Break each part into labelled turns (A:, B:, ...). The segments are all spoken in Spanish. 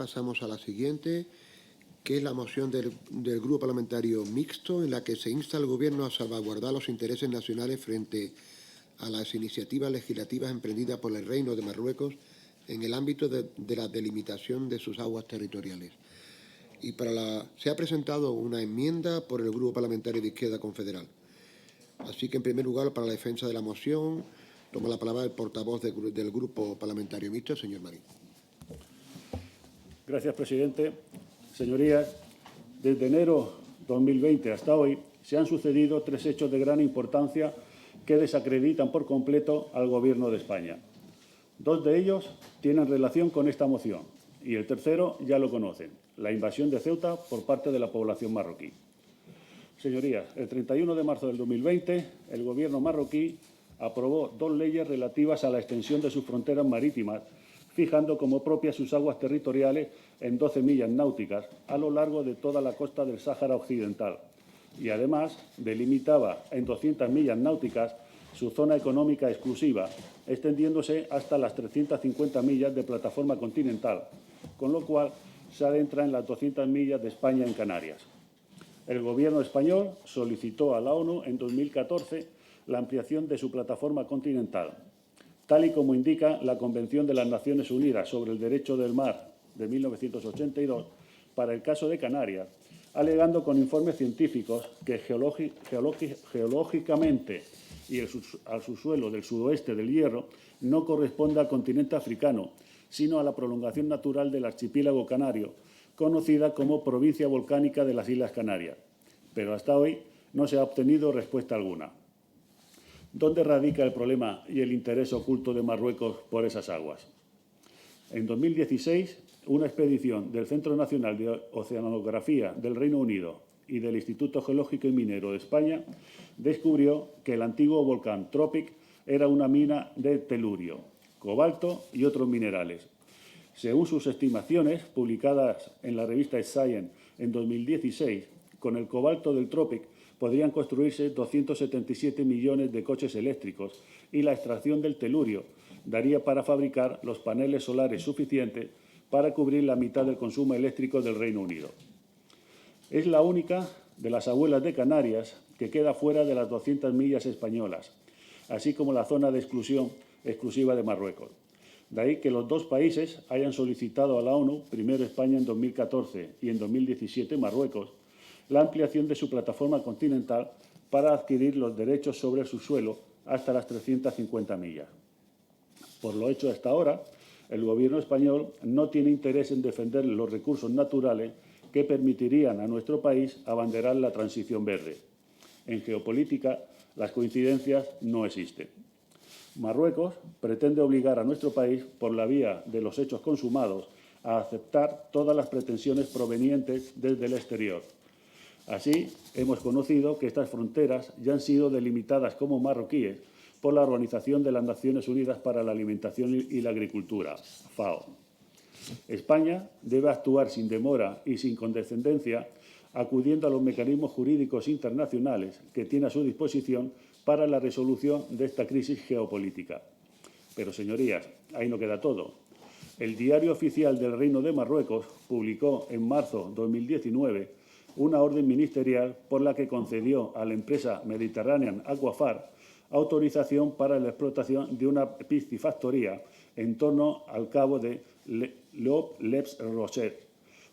A: Pasamos a la siguiente, que es la moción del Grupo Parlamentario Mixto, en la que se insta al Gobierno a salvaguardar los intereses nacionales frente a las iniciativas legislativas emprendidas por el Reino de Marruecos en el ámbito de la delimitación de sus aguas territoriales. Y se ha presentado una enmienda por el Grupo Parlamentario de Izquierda Confederal. Así que, en primer lugar, para la defensa de la moción, toma la palabra el portavoz del Grupo Parlamentario Mixto, señor Marín.
B: Gracias, presidente. Señorías, desde enero 2020 hasta hoy se han sucedido 3 hechos de gran importancia que desacreditan por completo al Gobierno de España. 2 de ellos tienen relación con esta moción y el tercero ya lo conocen, la invasión de Ceuta por parte de la población marroquí. Señorías, el 31 de marzo del 2020 el Gobierno marroquí aprobó 2 leyes relativas a la extensión de sus fronteras marítimas, fijando como propias sus aguas territoriales en 12 millas náuticas a lo largo de toda la costa del Sáhara Occidental y, además, delimitaba en 200 millas náuticas su zona económica exclusiva, extendiéndose hasta las 350 millas de plataforma continental, con lo cual se adentra en las 200 millas de España en Canarias. El Gobierno español solicitó a la ONU en 2014 la ampliación de su plataforma continental, tal y como indica la Convención de las Naciones Unidas sobre el Derecho del Mar de 1982 para el caso de Canarias, alegando con informes científicos que geológicamente y al subsuelo del sudoeste del Hierro no corresponde al continente africano, sino a la prolongación natural del archipiélago canario, conocida como Provincia Volcánica de las Islas Canarias. Pero hasta hoy no se ha obtenido respuesta alguna. ¿Dónde radica el problema y el interés oculto de Marruecos por esas aguas? En 2016, una expedición del Centro Nacional de Oceanografía del Reino Unido y del Instituto Geológico y Minero de España descubrió que el antiguo volcán Tropic era una mina de telurio, cobalto y otros minerales. Según sus estimaciones, publicadas en la revista Science en 2016, con el cobalto del Tropic podrían construirse 277 millones de coches eléctricos y la extracción del telurio daría para fabricar los paneles solares suficientes para cubrir la mitad del consumo eléctrico del Reino Unido. Es la única de las abuelas de Canarias que queda fuera de las 200 millas españolas, así como la zona de exclusión exclusiva de Marruecos. De ahí que los 2 países hayan solicitado a la ONU, primero España en 2014 y en 2017 Marruecos, la ampliación de su plataforma continental para adquirir los derechos sobre el subsuelo hasta las 350 millas. Por lo hecho hasta ahora, el Gobierno español no tiene interés en defender los recursos naturales que permitirían a nuestro país abanderar la transición verde. En geopolítica, las coincidencias no existen. Marruecos pretende obligar a nuestro país, por la vía de los hechos consumados, a aceptar todas las pretensiones provenientes desde el exterior. Así, hemos conocido que estas fronteras ya han sido delimitadas como marroquíes por la Organización de las Naciones Unidas para la Alimentación y la Agricultura, FAO. España debe actuar sin demora y sin condescendencia, acudiendo a los mecanismos jurídicos internacionales que tiene a su disposición para la resolución de esta crisis geopolítica. Pero, señorías, ahí no queda todo. El Diario Oficial del Reino de Marruecos publicó en marzo de 2019 una orden ministerial por la que concedió a la empresa Mediterranean Aquafar autorización para la explotación de una piscifactoría en torno al cabo de Les-Rochers.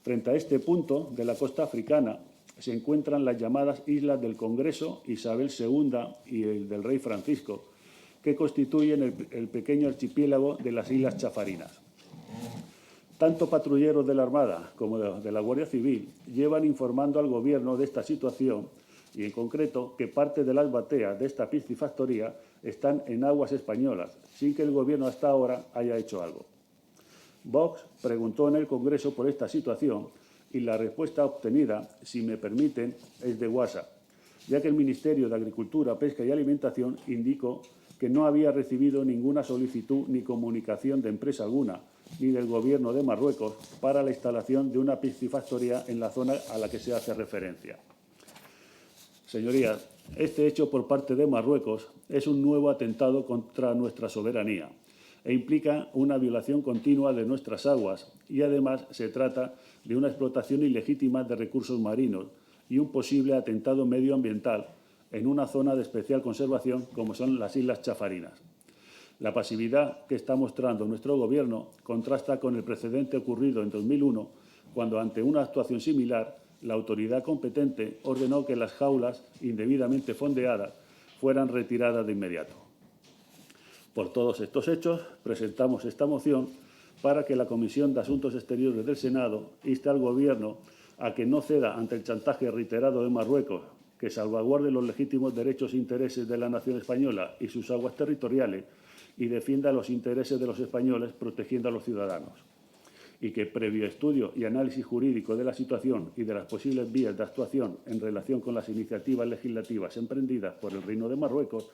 B: Frente a este punto de la costa africana se encuentran las llamadas Islas del Congreso, Isabel II y el del Rey Francisco, que constituyen el pequeño archipiélago de las Islas Chafarinas. Tanto patrulleros de la Armada como de la Guardia Civil llevan informando al Gobierno de esta situación y, en concreto, que parte de las bateas de esta piscifactoría están en aguas españolas, sin que el Gobierno hasta ahora haya hecho algo. Vox preguntó en el Congreso por esta situación y la respuesta obtenida, si me permiten, es de WhatsApp, ya que el Ministerio de Agricultura, Pesca y Alimentación indicó que no había recibido ninguna solicitud ni comunicación de empresa alguna, ni del Gobierno de Marruecos, para la instalación de una piscifactoría en la zona a la que se hace referencia. Señorías, este hecho por parte de Marruecos es un nuevo atentado contra nuestra soberanía, e implica una violación continua de nuestras aguas y, además, se trata de una explotación ilegítima de recursos marinos y un posible atentado medioambiental en una zona de especial conservación como son las Islas Chafarinas. La pasividad que está mostrando nuestro Gobierno contrasta con el precedente ocurrido en 2001, cuando, ante una actuación similar, la autoridad competente ordenó que las jaulas indebidamente fondeadas fueran retiradas de inmediato. Por todos estos hechos, presentamos esta moción para que la Comisión de Asuntos Exteriores del Senado inste al Gobierno a que no ceda ante el chantaje reiterado de Marruecos, que salvaguarde los legítimos derechos e intereses de la nación española y sus aguas territoriales y defienda los intereses de los españoles protegiendo a los ciudadanos. Y que, previo estudio y análisis jurídico de la situación y de las posibles vías de actuación en relación con las iniciativas legislativas emprendidas por el Reino de Marruecos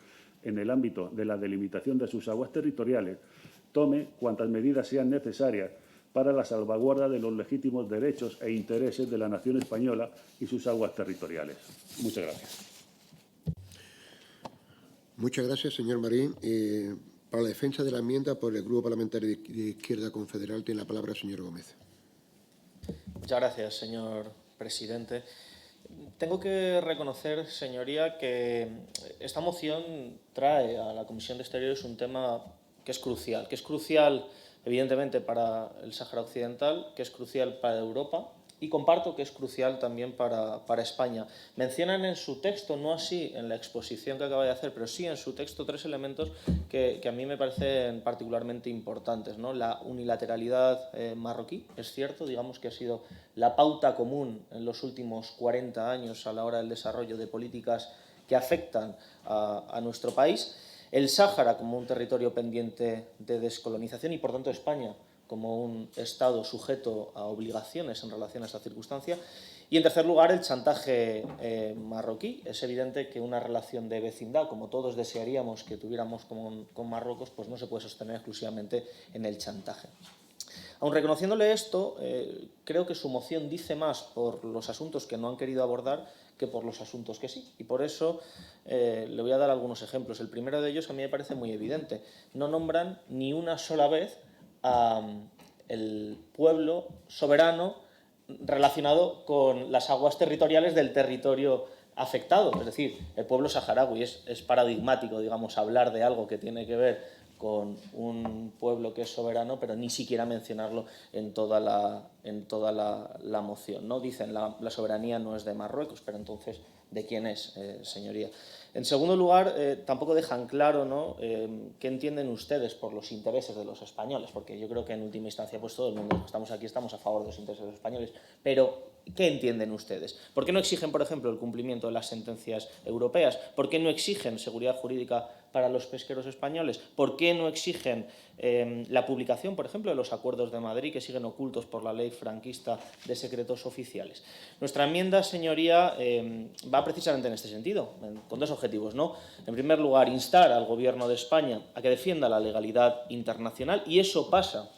B: en el ámbito de la delimitación de sus aguas territoriales, tome cuantas medidas sean necesarias para la salvaguarda de los legítimos derechos e intereses de la nación española y sus aguas territoriales. Muchas gracias.
A: Muchas gracias, señor Marín. Para la defensa de la enmienda, por el Grupo Parlamentario de Izquierda Confederal, tiene la palabra el señor Gómez.
C: Muchas gracias, señor presidente. Tengo que reconocer, señoría, que esta moción trae a la Comisión de Exteriores un tema que es crucial evidentemente para el Sáhara Occidental, que es crucial para Europa y comparto que es crucial también para España. Mencionan en su texto, no así en la exposición que acaba de hacer, pero sí en su texto, tres elementos que a mí me parecen particularmente importantes, ¿no? La unilateralidad marroquí, es cierto, digamos que ha sido la pauta común en los últimos 40 años a la hora del desarrollo de políticas que afectan a nuestro país. El Sáhara como un territorio pendiente de descolonización y, por tanto, España como un Estado sujeto a obligaciones en relación a esta circunstancia. Y, en tercer lugar, el chantaje marroquí. Es evidente que una relación de vecindad, como todos desearíamos que tuviéramos con Marruecos, pues no se puede sostener exclusivamente en el chantaje. Aun reconociéndole esto, creo que su moción dice más por los asuntos que no han querido abordar que por los asuntos que sí. Y por eso le voy a dar algunos ejemplos. El primero de ellos a mí me parece muy evidente. No nombran ni una sola vez al pueblo soberano relacionado con las aguas territoriales del territorio afectado. Es decir, el pueblo saharaui. Es paradigmático, digamos, hablar de algo que tiene que ver con un pueblo que es soberano, pero ni siquiera mencionarlo en toda la moción, ¿no? Dicen la soberanía no es de Marruecos, pero entonces, ¿de quién es, señoría? En segundo lugar, tampoco dejan claro, ¿no?, qué entienden ustedes por los intereses de los españoles, porque yo creo que en última instancia pues todo el mundo que estamos aquí estamos a favor de los intereses de los españoles, pero ¿qué entienden ustedes? ¿Por qué no exigen, por ejemplo, el cumplimiento de las sentencias europeas? ¿Por qué no exigen seguridad jurídica para los pesqueros españoles? ¿Por qué no exigen la publicación, por ejemplo, de los acuerdos de Madrid que siguen ocultos por la ley franquista de secretos oficiales? Nuestra enmienda, señoría, va precisamente en este sentido, con dos objetivos, ¿no? En primer lugar, instar al Gobierno de España a que defienda la legalidad internacional, y eso pasa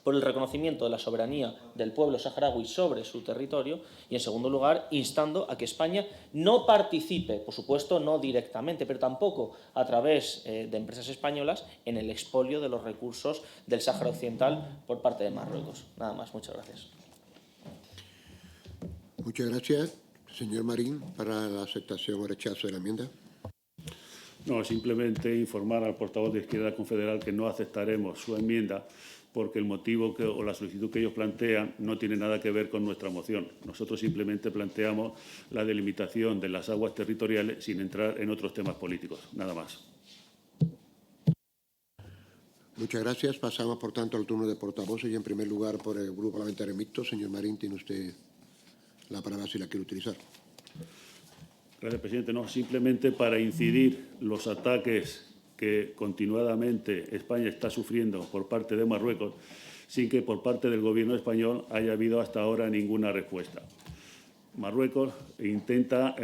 C: por el reconocimiento de la soberanía del pueblo saharaui sobre su territorio, y, en segundo lugar, instando a que España no participe, por supuesto no directamente, pero tampoco a través de empresas españolas, en el expolio de los recursos del Sáhara Occidental por parte de Marruecos. Nada más, muchas gracias.
A: Muchas gracias. Señor Marín, para la aceptación o rechazo de la enmienda.
B: No, simplemente informar al portavoz de Izquierda Confederal que no aceptaremos su enmienda porque el motivo o la solicitud que ellos plantean no tiene nada que ver con nuestra moción. Nosotros simplemente planteamos la delimitación de las aguas territoriales sin entrar en otros temas políticos. Nada más.
A: Muchas gracias. Pasamos, por tanto, al turno de portavoces y, en primer lugar, por el Grupo Parlamentario Mixto. Señor Marín, tiene usted la palabra si la quiere utilizar.
B: Gracias, presidente. No, simplemente para incidir los ataques que continuadamente España está sufriendo por parte de Marruecos, sin que por parte del Gobierno español haya habido hasta ahora ninguna respuesta. Marruecos intenta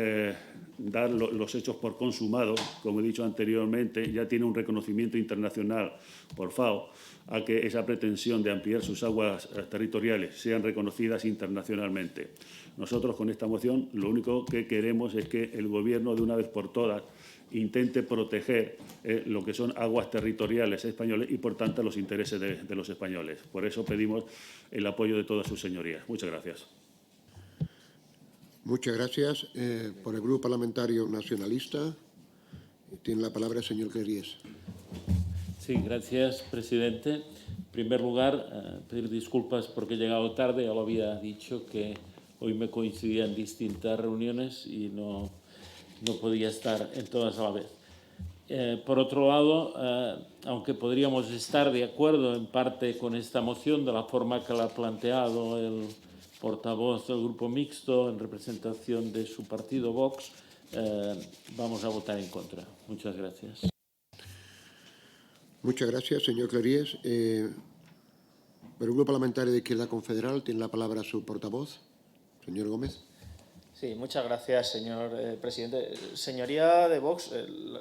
B: dar los hechos por consumados, como he dicho anteriormente, ya tiene un reconocimiento internacional por FAO a que esa pretensión de ampliar sus aguas territoriales sean reconocidas internacionalmente. Nosotros, con esta moción, lo único que queremos es que el Gobierno, de una vez por todas, intente proteger lo que son aguas territoriales españoles y, por tanto, los intereses de los españoles. Por eso pedimos el apoyo de todas sus señorías. Muchas gracias.
A: Muchas gracias. Por el Grupo Parlamentario Nacionalista tiene la palabra el señor Cleries.
D: Sí, gracias, presidente. En primer lugar, pedir disculpas porque he llegado tarde. Ya lo había dicho que hoy me coincidían distintas reuniones y no podía estar en todas a la vez. Por otro lado, aunque podríamos estar de acuerdo en parte con esta moción de la forma que la ha planteado el portavoz del Grupo Mixto en representación de su partido Vox, vamos a votar en contra. Muchas gracias.
A: Muchas gracias, señor Cleries. Por el Grupo Parlamentario de Izquierda Confederal tiene la palabra su portavoz, señor Gómez.
C: Sí, muchas gracias, señor presidente. Señoría de Vox,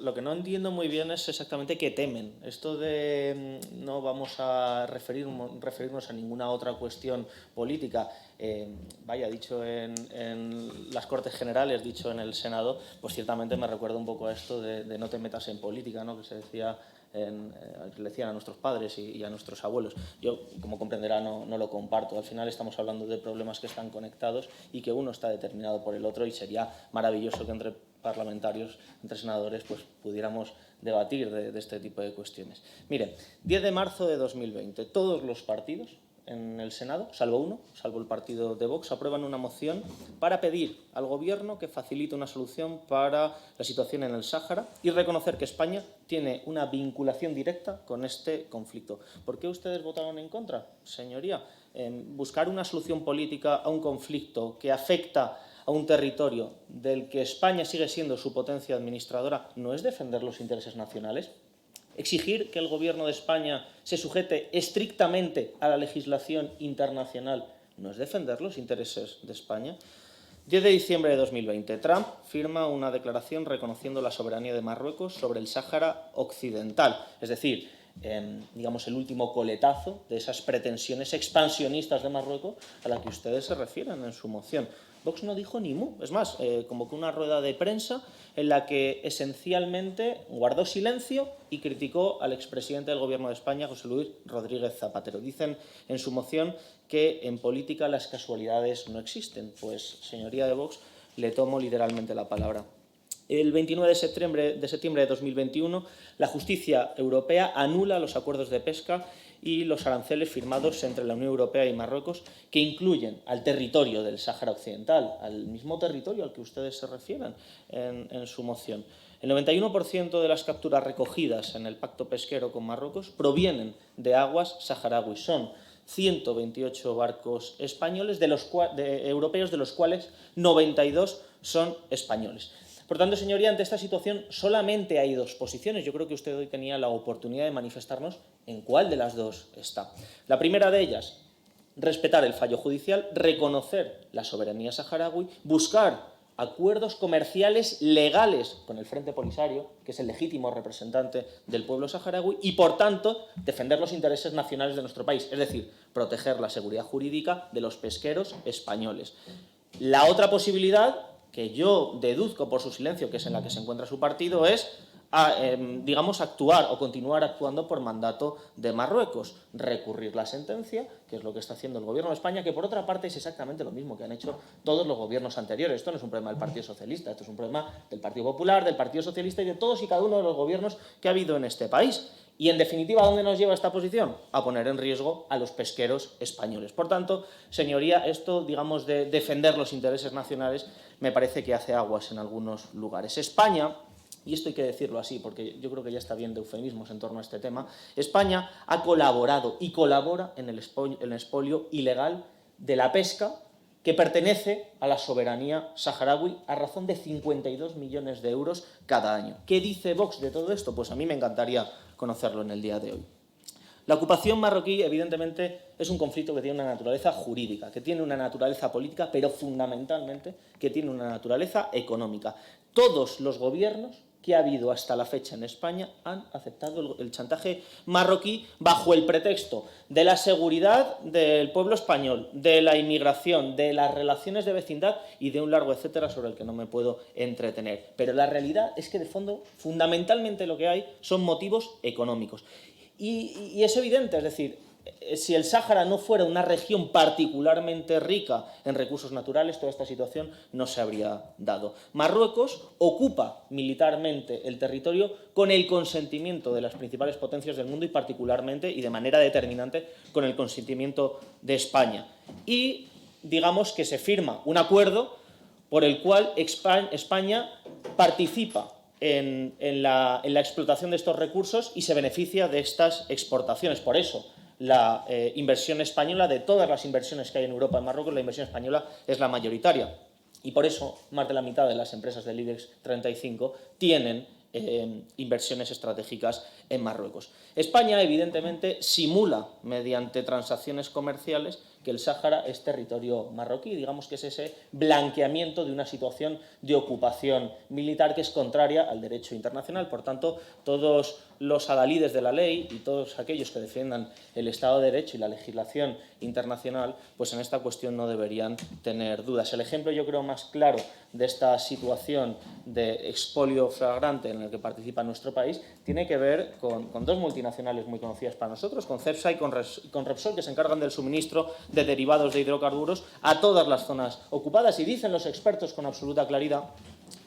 C: lo que no entiendo muy bien es exactamente qué temen. Esto de no vamos a referirnos a ninguna otra cuestión política, dicho en las Cortes Generales, dicho en el Senado, pues ciertamente me recuerda un poco a esto de no te metas en política, ¿no?, que se decía que le decían a nuestros padres y a nuestros abuelos. Yo, como comprenderá, no lo comparto. Al final estamos hablando de problemas que están conectados y que uno está determinado por el otro, y sería maravilloso que entre parlamentarios, entre senadores, pues pudiéramos debatir de este tipo de cuestiones. Mire, 10 de marzo de 2020, todos los partidos en el Senado, salvo uno, salvo el partido de Vox, aprueban una moción para pedir al Gobierno que facilite una solución para la situación en el Sáhara y reconocer que España tiene una vinculación directa con este conflicto. ¿Por qué ustedes votaron en contra, señoría? Buscar una solución política a un conflicto que afecta a un territorio del que España sigue siendo su potencia administradora, ¿no es defender los intereses nacionales? Exigir que el Gobierno de España se sujete estrictamente a la legislación internacional no es defender los intereses de España. 10 de diciembre de 2020, Trump firma una declaración reconociendo la soberanía de Marruecos sobre el Sáhara Occidental, es decir, digamos, el último coletazo de esas pretensiones expansionistas de Marruecos a las que ustedes se refieren en su moción. Vox no dijo ni mu, es más, convocó una rueda de prensa en la que esencialmente guardó silencio y criticó al expresidente del Gobierno de España, José Luis Rodríguez Zapatero. Dicen en su moción que en política las casualidades no existen. Pues, señoría de Vox, le tomo literalmente la palabra. El 29 de septiembre de 2021, la justicia europea anula los acuerdos de pesca y los aranceles firmados entre la Unión Europea y Marruecos, que incluyen al territorio del Sáhara Occidental, al mismo territorio al que ustedes se refieren en su moción. El 91% de las capturas recogidas en el pacto pesquero con Marruecos provienen de aguas saharauis. Son 128 barcos españoles, europeos, de los cuales 92 son españoles. Por tanto, señoría, ante esta situación solamente hay dos posiciones. Yo creo que usted hoy tenía la oportunidad de manifestarnos en cuál de las dos está. La primera de ellas, respetar el fallo judicial, reconocer la soberanía saharaui, buscar acuerdos comerciales legales con el Frente Polisario, que es el legítimo representante del pueblo saharaui, y, por tanto, defender los intereses nacionales de nuestro país, es decir, proteger la seguridad jurídica de los pesqueros españoles. La otra posibilidad, que yo deduzco por su silencio, que es en la que se encuentra su partido, es digamos, actuar o continuar actuando por mandato de Marruecos, recurrir la sentencia, que es lo que está haciendo el Gobierno de España, que por otra parte es exactamente lo mismo que han hecho todos los gobiernos anteriores. Esto no es un problema del Partido Socialista, esto es un problema del Partido Popular, del Partido Socialista y de todos y cada uno de los gobiernos que ha habido en este país. Y, en definitiva, ¿a dónde nos lleva esta posición? A poner en riesgo a los pesqueros españoles. Por tanto, señoría, esto, digamos, de defender los intereses nacionales me parece que hace aguas en algunos lugares. España, y esto hay que decirlo así, porque yo creo que ya está bien de eufemismos en torno a este tema, España ha colaborado y colabora en el expolio ilegal de la pesca que pertenece a la soberanía saharaui a razón de 52 millones de euros cada año. ¿Qué dice Vox de todo esto? Pues a mí me encantaría conocerlo en el día de hoy. La ocupación marroquí, evidentemente, es un conflicto que tiene una naturaleza jurídica, que tiene una naturaleza política, pero fundamentalmente que tiene una naturaleza económica. Todos los gobiernos que ha habido hasta la fecha en España han aceptado el chantaje marroquí bajo el pretexto de la seguridad del pueblo español, de la inmigración, de las relaciones de vecindad y de un largo etcétera sobre el que no me puedo entretener. Pero la realidad es que, de fondo, fundamentalmente lo que hay son motivos económicos. Y es evidente, es decir, si el Sáhara no fuera una región particularmente rica en recursos naturales, toda esta situación no se habría dado. Marruecos ocupa militarmente el territorio con el consentimiento de las principales potencias del mundo y particularmente y de manera determinante con el consentimiento de España. Y digamos que se firma un acuerdo por el cual España participa en la explotación de estos recursos y se beneficia de estas exportaciones. Por eso, la inversión española, de todas las inversiones que hay en Europa en Marruecos, la inversión española es la mayoritaria. Y por eso, más de la mitad de las empresas del IBEX 35 tienen inversiones estratégicas en Marruecos. España, evidentemente, simula, mediante transacciones comerciales, que el Sáhara es territorio marroquí. Digamos que es ese blanqueamiento de una situación de ocupación militar que es contraria al derecho internacional. Por tanto, todos los adalides de la ley y todos aquellos que defiendan el Estado de Derecho y la legislación internacional, pues en esta cuestión no deberían tener dudas. El ejemplo, yo creo, más claro de esta situación de expolio flagrante en el que participa nuestro país tiene que ver con dos multinacionales muy conocidas para nosotros, con Cepsa y con Repsol, que se encargan del suministro de derivados de hidrocarburos a todas las zonas ocupadas. Y dicen los expertos con absoluta claridad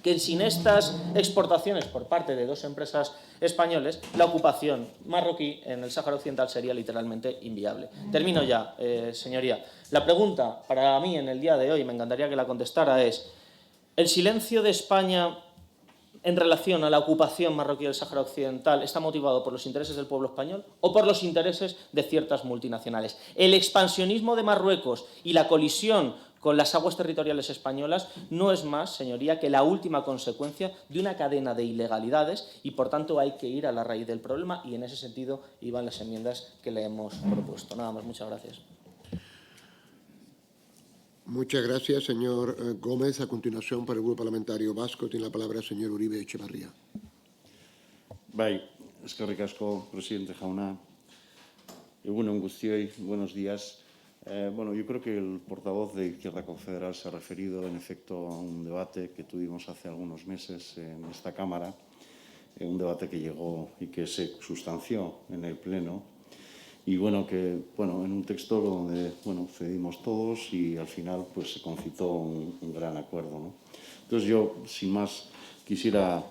C: que sin estas exportaciones por parte de dos empresas españoles, la ocupación marroquí en el Sáhara Occidental sería literalmente inviable. Termino ya, señoría. La pregunta para mí en el día de hoy, me encantaría que la contestara, es: ¿el silencio de España en relación a la ocupación marroquí del Sáhara Occidental está motivado por los intereses del pueblo español o por los intereses de ciertas multinacionales? El expansionismo de Marruecos y la colisión con las aguas territoriales españolas no es más, señoría, que la última consecuencia de una cadena de ilegalidades y, por tanto, hay que ir a la raíz del problema y, en ese sentido, iban las enmiendas que le hemos propuesto. Nada más, muchas gracias.
A: Muchas gracias, señor Gómez. A continuación, por el Grupo Parlamentario Vasco, tiene la palabra el señor Uribe Etxebarria.
E: Bai, eskerrik asko, presidente jauna. Egun on guztioi, buenos días. Bueno, yo creo que el portavoz de Izquierda Confederal se ha referido, en efecto, a un debate que tuvimos hace algunos meses en esta Cámara, un debate que llegó y que se sustanció en el Pleno, y bueno, que en un texto donde cedimos todos y al final pues se concitó un gran acuerdo, ¿no? Entonces yo, sin más, quisiera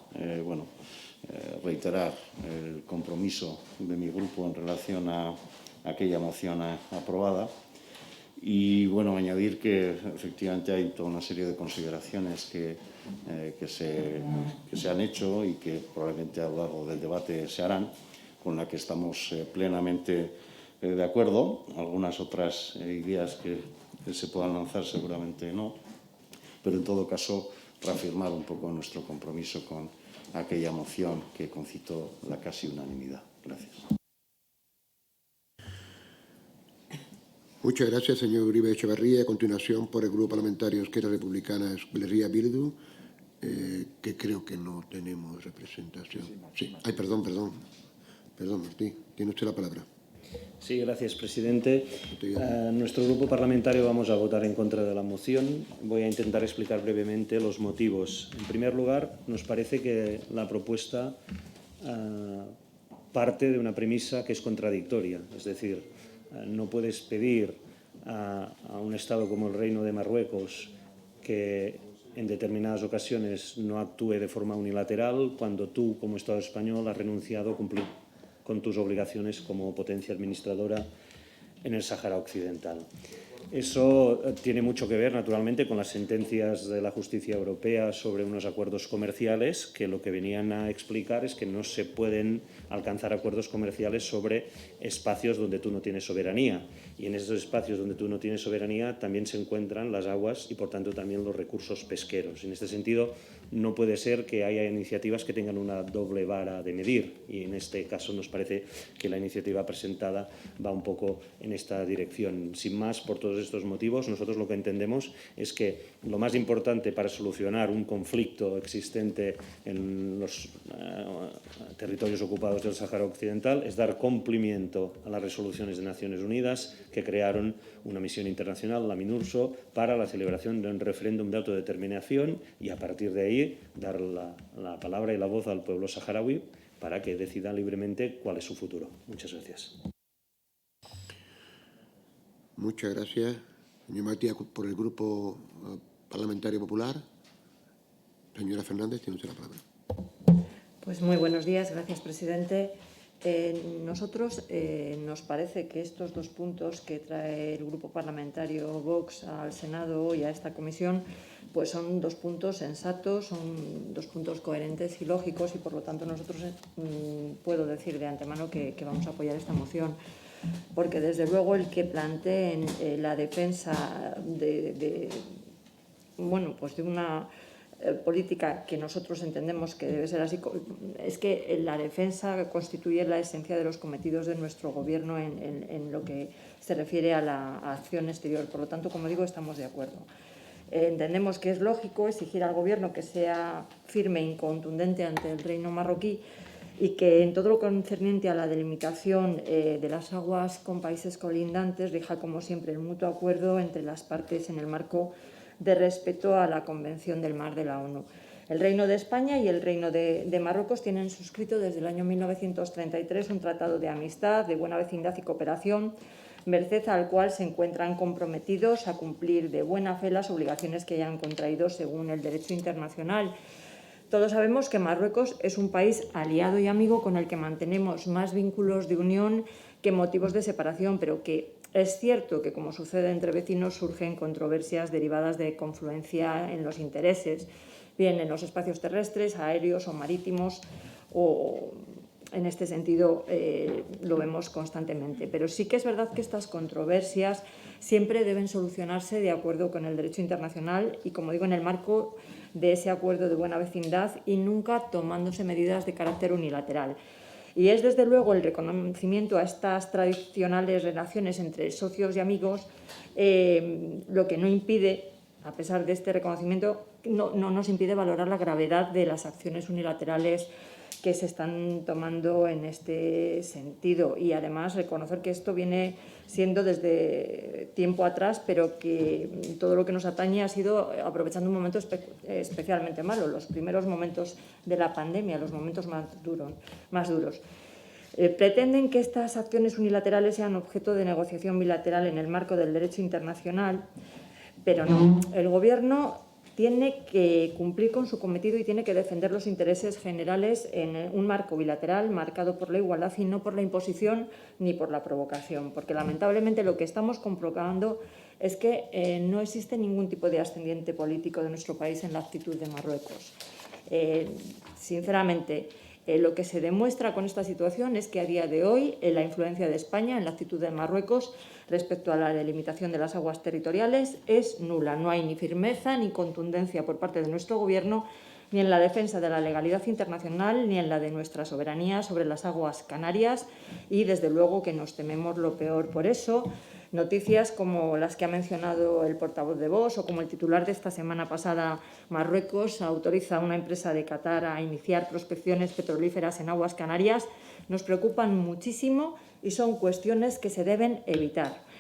E: reiterar el compromiso de mi grupo en relación a aquella moción aprobada y añadir que efectivamente hay toda una serie de consideraciones que se han hecho y que probablemente a lo largo del debate se harán, con la que estamos plenamente de acuerdo. Algunas otras ideas que se puedan lanzar seguramente no, pero en todo caso reafirmar un poco nuestro compromiso con aquella moción que concitó la casi unanimidad. Gracias.
A: Muchas gracias, señor Uribe Etxebarria. A continuación, por el Grupo Parlamentario Esquerra Republicana, Escudería Bildu, que creo que no tenemos representación. Sí. Ay, perdón, Martí. Tiene usted la palabra.
F: Sí, gracias, presidente. Nuestro grupo parlamentario vamos a votar en contra de la moción. Voy a intentar explicar brevemente los motivos. En primer lugar, nos parece que la propuesta parte de una premisa que es contradictoria. Es decir, no puedes pedir a un Estado como el Reino de Marruecos que en determinadas ocasiones no actúe de forma unilateral cuando tú, como Estado español, has renunciado a cumplir con tus obligaciones como potencia administradora en el Sáhara Occidental. Eso tiene mucho que ver, naturalmente, con las sentencias de la justicia europea sobre unos acuerdos comerciales que lo que venían a explicar es que no se pueden alcanzar acuerdos comerciales sobre espacios donde tú no tienes soberanía. y en esos espacios donde tú no tienes soberanía también se encuentran las aguas y, por tanto, también los recursos pesqueros. En este sentido, no puede ser que haya iniciativas que tengan una doble vara de medir, y en este caso nos parece que la iniciativa presentada va un poco en esta dirección. Sin más, por todos estos motivos, nosotros lo que entendemos es que lo más importante para solucionar un conflicto existente en los territorios ocupados del Sáhara Occidental es dar cumplimiento a las resoluciones de Naciones Unidas que crearon una misión internacional, la MINURSO, para la celebración de un referéndum de autodeterminación y, a partir de ahí, dar la palabra y la voz al pueblo saharaui para que decida libremente cuál es su futuro. Muchas gracias.
A: Muchas gracias, señor Matías, por el Grupo Parlamentario Popular. Señora Fernández, tiene usted la palabra.
G: Pues muy buenos días, gracias, presidente. Nosotros nos parece que estos dos puntos que trae el Grupo Parlamentario Vox al Senado y a esta comisión pues son dos puntos sensatos, son dos puntos coherentes y lógicos, y por lo tanto nosotros puedo decir de antemano que vamos a apoyar esta moción, porque desde luego el que planteen la defensa de una política que nosotros entendemos que debe ser así, es que la defensa constituye la esencia de los cometidos de nuestro Gobierno en lo que se refiere a la acción exterior. Por lo tanto, como digo, estamos de acuerdo. Entendemos que es lógico exigir al Gobierno que sea firme e incontundente ante el Reino marroquí y que en todo lo concerniente a la delimitación de las aguas con países colindantes rija, como siempre, el mutuo acuerdo entre las partes en el marco de respeto a la Convención del Mar de la ONU. El Reino de España y el Reino de Marruecos tienen suscrito desde el año 1933 un tratado de amistad, de buena vecindad y cooperación, merced al cual se encuentran comprometidos a cumplir de buena fe las obligaciones que hayan contraído según el derecho internacional. Todos sabemos que Marruecos es un país aliado y amigo con el que mantenemos más vínculos de unión que motivos de separación, pero que es cierto que, como sucede entre vecinos, surgen controversias derivadas de confluencia en los intereses, bien en los espacios terrestres, aéreos o marítimos, o en este sentido lo vemos constantemente. Pero sí que es verdad que estas controversias siempre deben solucionarse de acuerdo con el derecho internacional y, como digo, en el marco de ese acuerdo de buena vecindad y nunca tomándose medidas de carácter unilateral. Y es, desde luego, el reconocimiento a estas tradicionales relaciones entre socios y amigos lo que no impide, a pesar de este reconocimiento, no nos impide valorar la gravedad de las acciones unilaterales que se están tomando en este sentido, y además reconocer que esto viene siendo desde tiempo atrás, pero que todo lo que nos atañe ha sido aprovechando un momento especialmente malo, los primeros momentos de la pandemia, los momentos más duros. Pretenden que estas acciones unilaterales sean objeto de negociación bilateral en el marco del derecho internacional, pero no. El Gobierno tiene que cumplir con su cometido y tiene que defender los intereses generales en un marco bilateral marcado por la igualdad y no por la imposición ni por la provocación, porque lamentablemente lo que estamos comprobando es que no existe ningún tipo de ascendiente político de nuestro país en la actitud de Marruecos. Sinceramente, lo que se demuestra con esta situación es que a día de hoy la influencia de España en la actitud de Marruecos respecto a la delimitación de las aguas territoriales es nula. No hay ni firmeza ni contundencia por parte de nuestro Gobierno ni en la defensa de la legalidad internacional ni en la de nuestra soberanía sobre las aguas canarias, y desde luego que nos tememos lo peor. Por eso, noticias como las que ha mencionado el portavoz de Vox o como el titular de esta semana pasada: Marruecos autoriza a una empresa de Qatar a iniciar prospecciones petrolíferas en aguas canarias, nos preocupan muchísimo y son cuestiones que se deben evitar.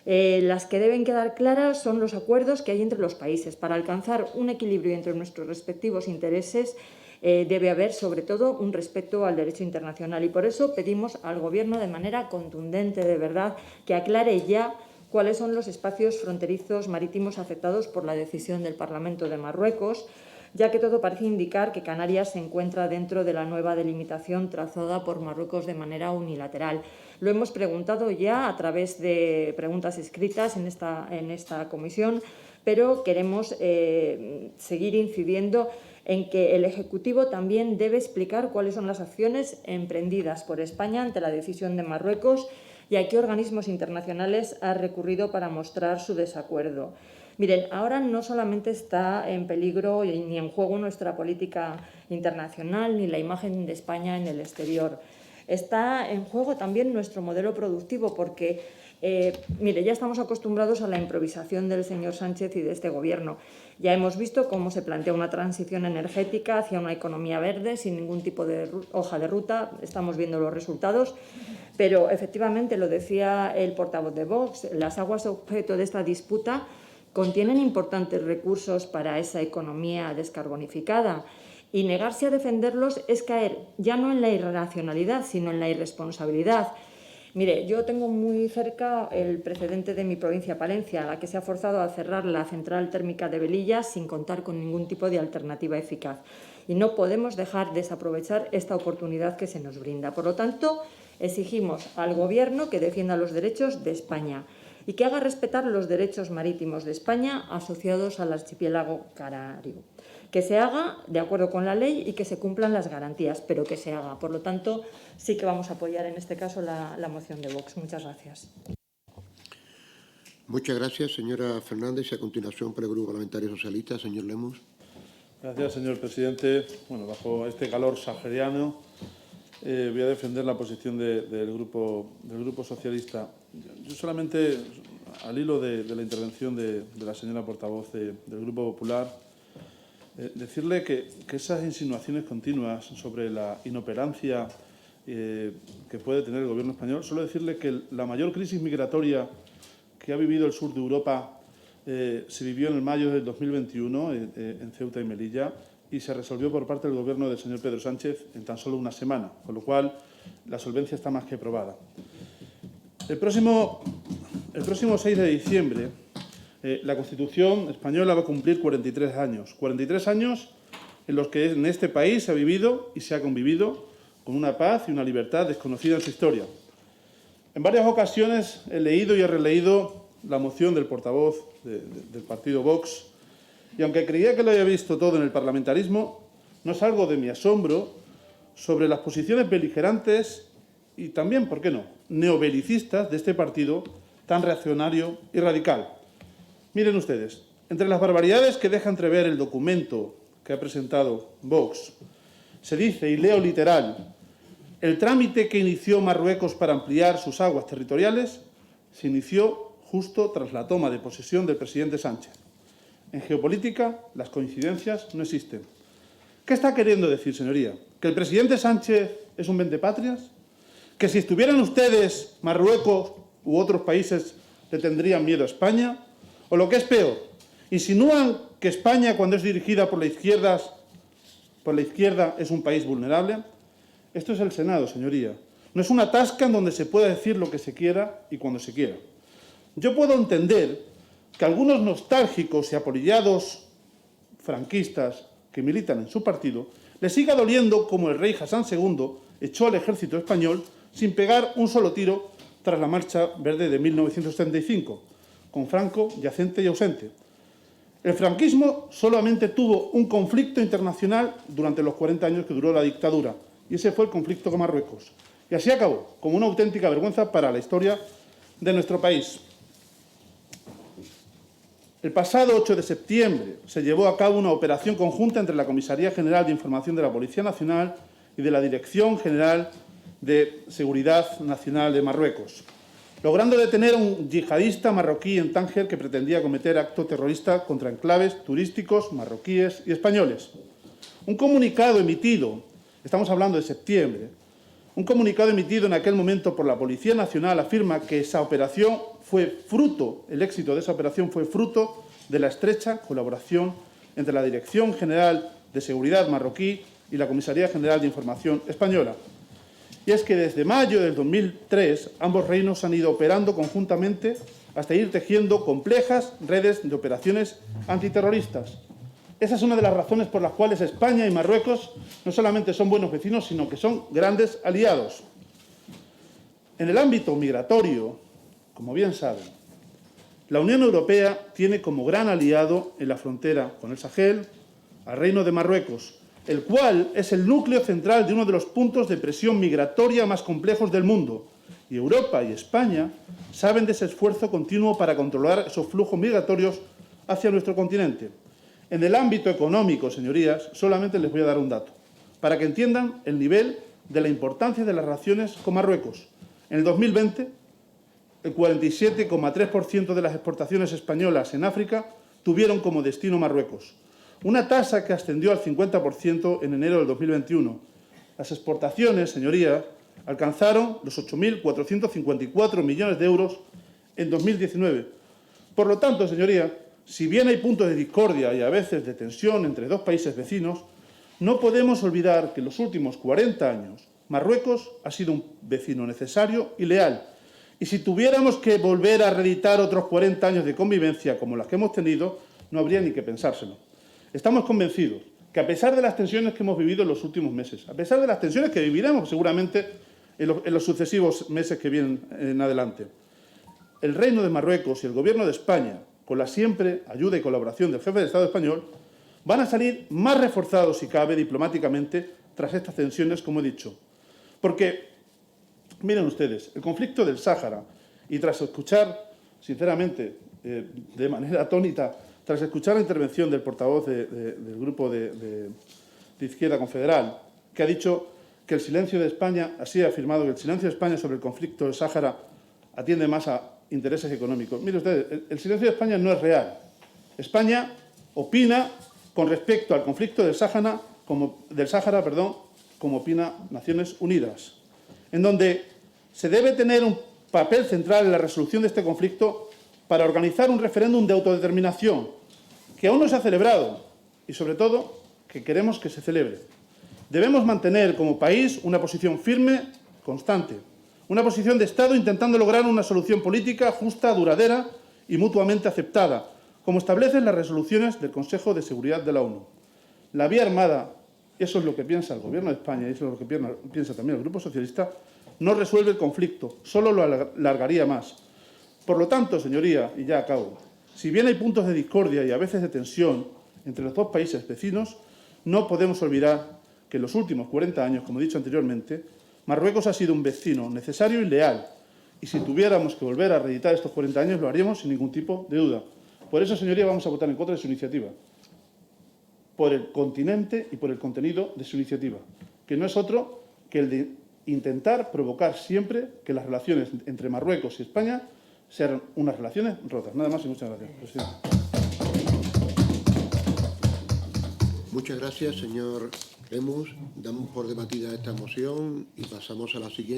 G: Las que deben quedar claras son los acuerdos que hay entre los países. Para alcanzar un equilibrio entre nuestros respectivos intereses debe haber, sobre todo, un respeto al derecho internacional, y por eso pedimos al Gobierno de manera contundente, de verdad, que aclare ya cuáles son los espacios fronterizos marítimos afectados por la decisión del Parlamento de Marruecos, ya que todo parece indicar que Canarias se encuentra dentro de la nueva delimitación trazada por Marruecos de manera unilateral. Lo hemos preguntado ya a través de preguntas escritas en esta comisión, pero queremos seguir incidiendo en que el Ejecutivo también debe explicar cuáles son las acciones emprendidas por España ante la decisión de Marruecos y a qué organismos internacionales ha recurrido para mostrar su desacuerdo. Miren, ahora no solamente está en peligro ni en juego nuestra política internacional ni la imagen de España en el exterior. Está en juego también nuestro modelo productivo porque, mire, ya estamos acostumbrados a la improvisación del señor Sánchez y de este Gobierno. Ya hemos visto cómo se plantea una transición energética hacia una economía verde sin ningún tipo de hoja de ruta. Estamos viendo los resultados. Pero, efectivamente, lo decía el portavoz de Vox, las aguas objeto de esta disputa contienen importantes recursos para esa economía descarbonificada y negarse a defenderlos es caer ya no en la irracionalidad, sino en la irresponsabilidad. Mire, yo tengo muy cerca el precedente de mi provincia, Palencia, a la que se ha forzado a cerrar la central térmica de Velilla sin contar con ningún tipo de alternativa eficaz. Y no podemos dejar desaprovechar esta oportunidad que se nos brinda. Por lo tanto, exigimos al Gobierno que defienda los derechos de España y que haga respetar los derechos marítimos de España asociados al archipiélago canario. Que se haga de acuerdo con la ley y que se cumplan las garantías, pero que se haga. Por lo tanto, sí que vamos a apoyar en este caso la moción de Vox. Muchas gracias.
A: Muchas gracias, señora Fernández. Y a continuación, por el Grupo Parlamentario Socialista, señor Lemus.
H: Gracias, señor presidente. Bueno, bajo este calor sahariano, voy a defender la posición del Grupo Socialista. Yo solamente, al hilo de la intervención de la señora portavoz del Grupo Popular, decirle que esas insinuaciones continuas sobre la inoperancia que puede tener el Gobierno español, solo decirle que la mayor crisis migratoria que ha vivido el sur de Europa se vivió en el mayo del 2021 en Ceuta y Melilla y se resolvió por parte del Gobierno del señor Pedro Sánchez en tan solo una semana, con lo cual la solvencia está más que probada. El próximo 6 de diciembre, la Constitución española va a cumplir 43 años. 43 años en los que en este país se ha vivido y se ha convivido con una paz y una libertad desconocida en su historia. En varias ocasiones he leído y he releído la moción del portavoz del partido Vox y aunque creía que lo había visto todo en el parlamentarismo, no salgo de mi asombro sobre las posiciones beligerantes y también, ¿por qué no?, neobelicistas de este partido tan reaccionario y radical. Miren ustedes, entre las barbaridades que deja entrever el documento que ha presentado Vox, se dice, y leo literal, el trámite que inició Marruecos para ampliar sus aguas territoriales se inició justo tras la toma de posesión del presidente Sánchez. En geopolítica, las coincidencias no existen. ¿Qué está queriendo decir, señoría? ¿Que el presidente Sánchez es un vendepatrias? ¿Que si estuvieran ustedes, Marruecos u otros países, le tendrían miedo a España? O lo que es peor, insinúan que España, cuando es dirigida por la izquierda, es un país vulnerable. Esto es el Senado, señoría. No es una tasca en donde se pueda decir lo que se quiera y cuando se quiera. Yo puedo entender que algunos nostálgicos y apolillados franquistas que militan en su partido les siga doliendo como el rey Hassan II echó al ejército español sin pegar un solo tiro tras la Marcha Verde de 1975, con Franco yacente y ausente. El franquismo solamente tuvo un conflicto internacional durante los 40 años que duró la dictadura, y ese fue el conflicto con Marruecos. Y así acabó, como una auténtica vergüenza para la historia de nuestro país. El pasado 8 de septiembre se llevó a cabo una operación conjunta entre la Comisaría General de Información de la Policía Nacional y de la Dirección General de Seguridad Nacional de Marruecos, logrando detener a un yihadista marroquí en Tánger que pretendía cometer acto terrorista contra enclaves turísticos marroquíes y españoles. Un comunicado emitido, estamos hablando de septiembre, un comunicado emitido en aquel momento por la Policía Nacional afirma que esa operación el éxito de esa operación fue fruto de la estrecha colaboración entre la Dirección General de Seguridad marroquí y la Comisaría General de Información española. Y es que desde mayo del 2003 ambos reinos han ido operando conjuntamente hasta ir tejiendo complejas redes de operaciones antiterroristas. Esa es una de las razones por las cuales España y Marruecos no solamente son buenos vecinos, sino que son grandes aliados. En el ámbito migratorio, como bien saben, la Unión Europea tiene como gran aliado en la frontera con el Sahel al Reino de Marruecos, el cual es el núcleo central de uno de los puntos de presión migratoria más complejos del mundo Y Europa y España saben de ese esfuerzo continuo para controlar esos flujos migratorios hacia nuestro continente. En el ámbito económico, señorías, solamente les voy a dar un dato, para que entiendan el nivel de la importancia de las relaciones con Marruecos. En el 2020, el 47,3% de las exportaciones españolas en África tuvieron como destino Marruecos, una tasa que ascendió al 50% en enero del 2021. Las exportaciones, señorías, alcanzaron los 8.454 millones de euros en 2019. Por lo tanto, señorías, si bien hay puntos de discordia y a veces de tensión entre dos países vecinos, no podemos olvidar que en los últimos 40 años Marruecos ha sido un vecino necesario y leal. Y si tuviéramos que volver a reeditar otros 40 años de convivencia como las que hemos tenido, no habría ni que pensárselo. Estamos convencidos que a pesar de las tensiones que hemos vivido en los últimos meses, a pesar de las tensiones que viviremos seguramente en los sucesivos meses que vienen en adelante, el Reino de Marruecos y el Gobierno de España, con la siempre ayuda y colaboración del jefe de Estado español, van a salir más reforzados, si cabe, diplomáticamente, tras estas tensiones, como he dicho. Porque, miren ustedes, el conflicto del Sáhara, y tras escuchar, sinceramente, de manera atónita, tras escuchar la intervención del portavoz del Grupo de Izquierda Confederal, que ha dicho que el silencio de España, así ha afirmado que el silencio de España sobre el conflicto del Sáhara atiende más a intereses económicos. Miren ustedes, el silencio de España no es real. España opina con respecto al conflicto del Sáhara, como opina Naciones Unidas, en donde se debe tener un papel central en la resolución de este conflicto para organizar un referéndum de autodeterminación, que aún no se ha celebrado y, sobre todo, que queremos que se celebre. Debemos mantener como país una posición firme, constante, una posición de Estado intentando lograr una solución política justa, duradera y mutuamente aceptada, como establecen las resoluciones del Consejo de Seguridad de la ONU. La vía armada, eso es lo que piensa el Gobierno de España y eso es lo que piensa también el Grupo Socialista, no resuelve el conflicto, solo lo alargaría más. Por lo tanto, señoría, y ya acabo, si bien hay puntos de discordia y a veces de tensión entre los dos países vecinos, no podemos olvidar que en los últimos 40 años, como he dicho anteriormente, Marruecos ha sido un vecino necesario y leal. Y si tuviéramos que volver a reeditar estos 40 años, lo haríamos sin ningún tipo de duda. Por eso, señoría, vamos a votar en contra de su iniciativa. Por el continente y por el contenido de su iniciativa, que no es otro que el de intentar provocar siempre que las relaciones entre Marruecos y España sean unas relaciones rotas. Nada más y muchas gracias, presidente.
A: Muchas gracias, señor Lemus. Damos por debatida esta moción y pasamos a la siguiente.